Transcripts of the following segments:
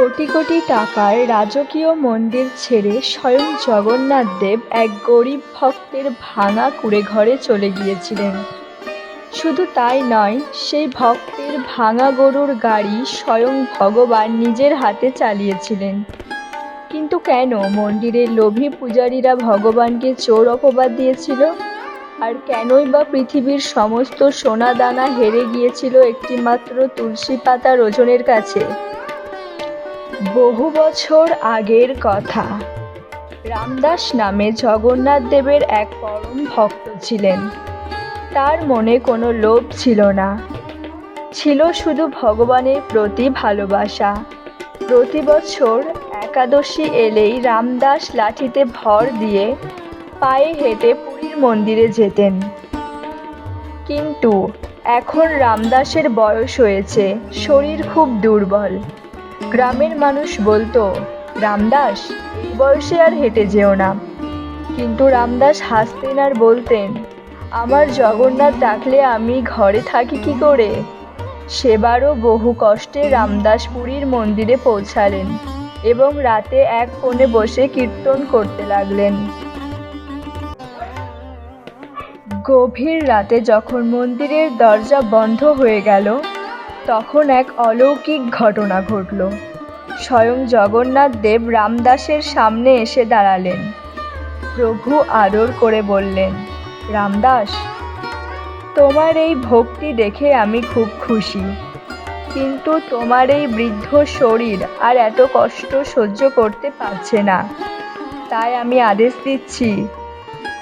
কোটি কোটি টাকার রাজকীয় মন্দির ছেড়ে স্বয়ং জগন্নাথ দেব এক গরিব ভক্তের ভাঙা কুঁড়েঘরে চলে গিয়েছিলেন। শুধু তাই নয়, সেই ভক্তের ভাঙা গরুর গাড়ি স্বয়ং ভগবান নিজের হাতে চালিয়েছিলেন। কিন্তু কেন মন্দিরের লোভী পূজারীরা ভগবানকে চোর অপবাদ দিয়েছিল? আর কেনই বা পৃথিবীর সমস্ত সোনা দানা হেরে গিয়েছিল একটিমাত্র তুলসী পাতার ওজনের কাছে? বহু বছর আগের কথা। রামদাস নামে জগন্নাথ দেবের এক পরম ভক্ত ছিলেন। তার মনে কোনো লোভ ছিল না, ছিল শুধু ভগবানের প্রতি ভালোবাসা। প্রতি বছর একাদশী এলেই রামদাস লাঠিতে ভর দিয়ে পায়ে হেঁটে পুরীর মন্দিরে যেতেন। কিন্তু এখন রামদাসের বয়স হয়েছে, শরীর খুব দুর্বল। গ্রামের মানুষ বলতো, রামদাস, এই বয়সে আর হেঁটে যেও না। কিন্তু রামদাস হাসতেন আর বলতেন, আমার জগন্নাথ ডাকলে আমি ঘরে থাকি কি করে? সেবারও বহু কষ্টে রামদাস পুরীর মন্দিরে পৌঁছালেন এবং রাতে এক কোণে বসে কীর্তন করতে লাগলেন। গভীর রাতে যখন মন্দিরের দরজা বন্ধ হয়ে গেল, তখন এক অলৌকিক ঘটনা ঘটল। স্বয়ং জগন্নাথ দেব রামদাসের সামনে এসে দাঁড়ালেন। প্রভু আদর করে বললেন, রামদাস, তোমার এই ভক্তি দেখে আমি খুব খুশি, কিন্তু তোমার এই বৃদ্ধ শরীর আর এত কষ্ট সহ্য করতে পারছে না। তাই আমি আদেশ দিচ্ছি,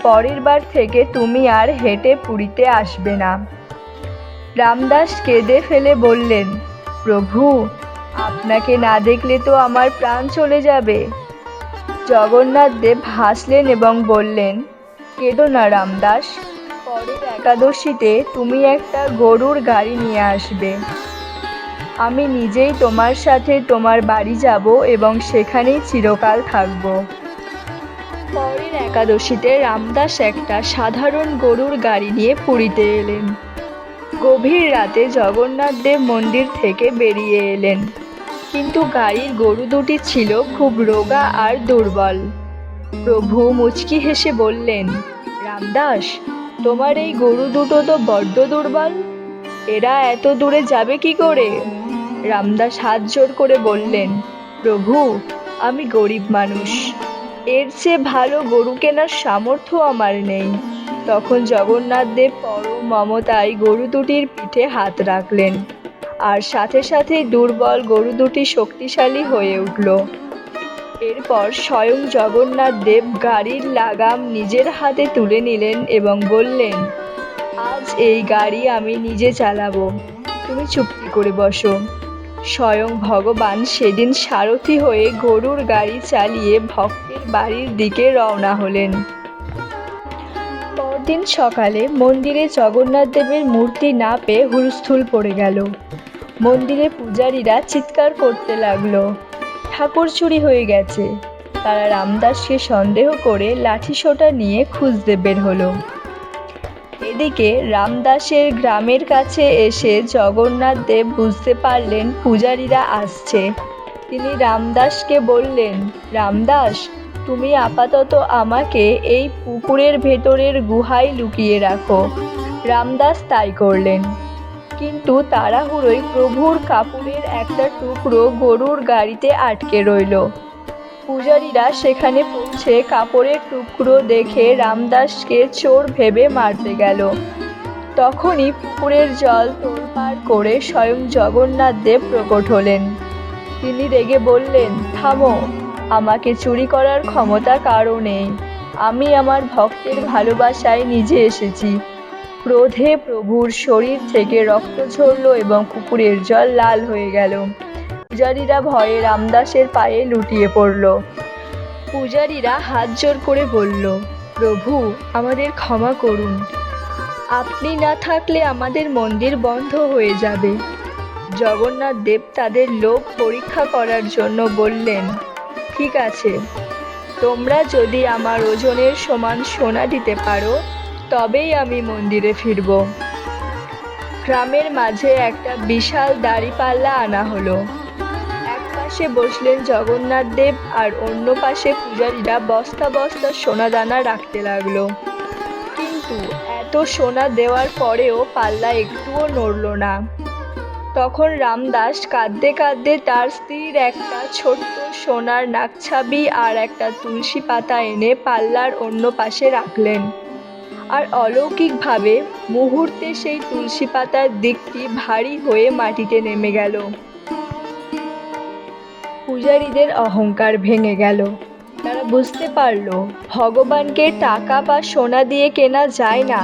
পরের বার থেকে তুমি আর হেঁটে পুরীতে আসবে না। রামদাস কেঁদে ফেলে বললেন, প্রভু, আপনাকে না দেখলে তো আমার প্রাণ চলে যাবে। জগন্নাথ দেব হাসলেন এবং বললেন, কেঁদো না রামদাস, পরের একাদশীতে তুমি একটা গরুর গাড়ি নিয়ে আসবে। আমি নিজেই তোমার সাথে তোমার বাড়ি যাব এবং সেখানেই চিরকাল থাকব। পরের একাদশীতে রামদাস একটা সাধারণ গরুর গাড়ি নিয়ে পুরীতে এলেন। গভীর রাতে জগন্নাথ দেব মন্দির থেকে বেরিয়ে এলেন, কিন্তু গাড়ির গরু দুটি ছিল খুব রোগা আর দুর্বল। প্রভু মুচকি হেসে বললেন, রামদাস, তোমার এই গরু দুটো তো বড্ড দুর্বল, এরা এত দূরে যাবে কি করে? রামদাস হাত জোড় করে বললেন, প্রভু, আমি গরিব মানুষ, এর চেয়ে ভালো গরু কেনার সামর্থ্য আমার নেই। তখন জগন্নাথ দেব পরম মমতায় গরু দুটির পিঠে হাত রাখলেন, আর সাথে সাথেই দুর্বল গরু দুটি শক্তিশালী হয়ে উঠল। এরপর স্বয়ং জগন্নাথ দেব গাড়ির লাগাম নিজের হাতে তুলে নিলেন এবং বললেন, আজ এই গাড়ি আমি নিজে চালাবো, তুমি চুপটি করে বসো। স্বয়ং ভগবান সেদিন সারথি হয়ে গরুর গাড়ি চালিয়ে ভক্তের বাড়ির দিকে রওনা হলেন। পরদিন সকালে মন্দিরে জগন্নাথ দেবের মূর্তি না পেয়ে হুলস্থুল পড়ে গেল। মন্দিরে পূজারীরা চিৎকার করতে লাগলো, ঠাকুর চুরি হয়ে গেছে। তারা রামদাসকে সন্দেহ করে লাঠিসোঁটা নিয়ে খুঁজতে বের হলো। এদিকে রামদাসের গ্রামের কাছে এসে জগন্নাথ দেব বুঝতে পারলেন পূজারীরা আসছে। তিনি রামদাসকে বললেন, রামদাস, তুমি আপাতত আমাকে এই পুকুরের ভেতরের গুহায় লুকিয়ে রাখো। রামদাস তাই করলেন, কিন্তু তাড়াহুড়োয় প্রভুর কাপড়ের একটা টুকরো গরুর গাড়িতে আটকে রইল। পূজারীরা সেখানে পৌঁছে কাপড়ের টুকরো দেখে রামদাসকে চোর ভেবে মারতে গেল। তখনই পুকুরের জল তোলপাড় করে স্বয়ং জগন্নাথ দেব প্রকট হলেন। তিনি রেগে বললেন, থামো, আমাকে চুরি করার ক্ষমতা কারও নেই, আমি আমার ভক্তের ভালোবাসায় নিজে এসেছি। ক্রোধে প্রভুর শরীর থেকে রক্ত ঝরল এবং পুকুরের জল লাল হয়ে গেল। পূজারীরা ভয়ে রামদাসের পায়ে লুটিয়ে পড়ল। পূজারীরা হাত জোড় করে বলল, প্রভু, আমাদের ক্ষমা করুন, আপনি না থাকলে আমাদের মন্দির বন্ধ হয়ে যাবে। জগন্নাথ দেব তাদের লোভ পরীক্ষা করার জন্য বললেন, ঠিক আছে, তোমরা যদি আমার ওজনের সমান সোনা দিতে পারো তবেই আমি মন্দিরে ফিরব। গ্রামের মাঝে একটা বিশাল দাঁড়িপাল্লা আনা হলো। এক পাশে বসলেন জগন্নাথ দেব, আর অন্য পাশে পূজারীরা বস্তা বস্তা সোনাদানা রাখতে লাগলো। কিন্তু এত সোনা দেওয়ার পরেও পাল্লা একটুও নড়ল না। তখন রামদাস কাঁদতে কাঁদতে তার স্ত্রীর একটা ছোট্ট সোনার নাকছাবি আর একটা তুলসী পাতা এনে পাল্লার অন্য পাশে রাখলেন। আর অলৌকিকভাবে মুহূর্তে সেই তুলসী পাতার দিকটি ভারী হয়ে মাটিতে নেমে গেল। পূজারীদের অহংকার ভেঙে গেল। তারা বুঝতে পারল ভগবানকে টাকা বা সোনা দিয়ে কেনা যায় না।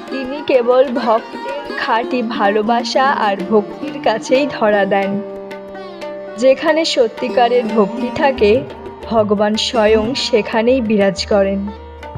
তিনি কেবল ভক্তের খাঁটি ভালোবাসা আর ভক্তির কাছেই ধরা দেন। যেখানে সত্যিকারের ভক্তি থাকে, ভগবান স্বয়ং সেখানেই বিরাজ করেন।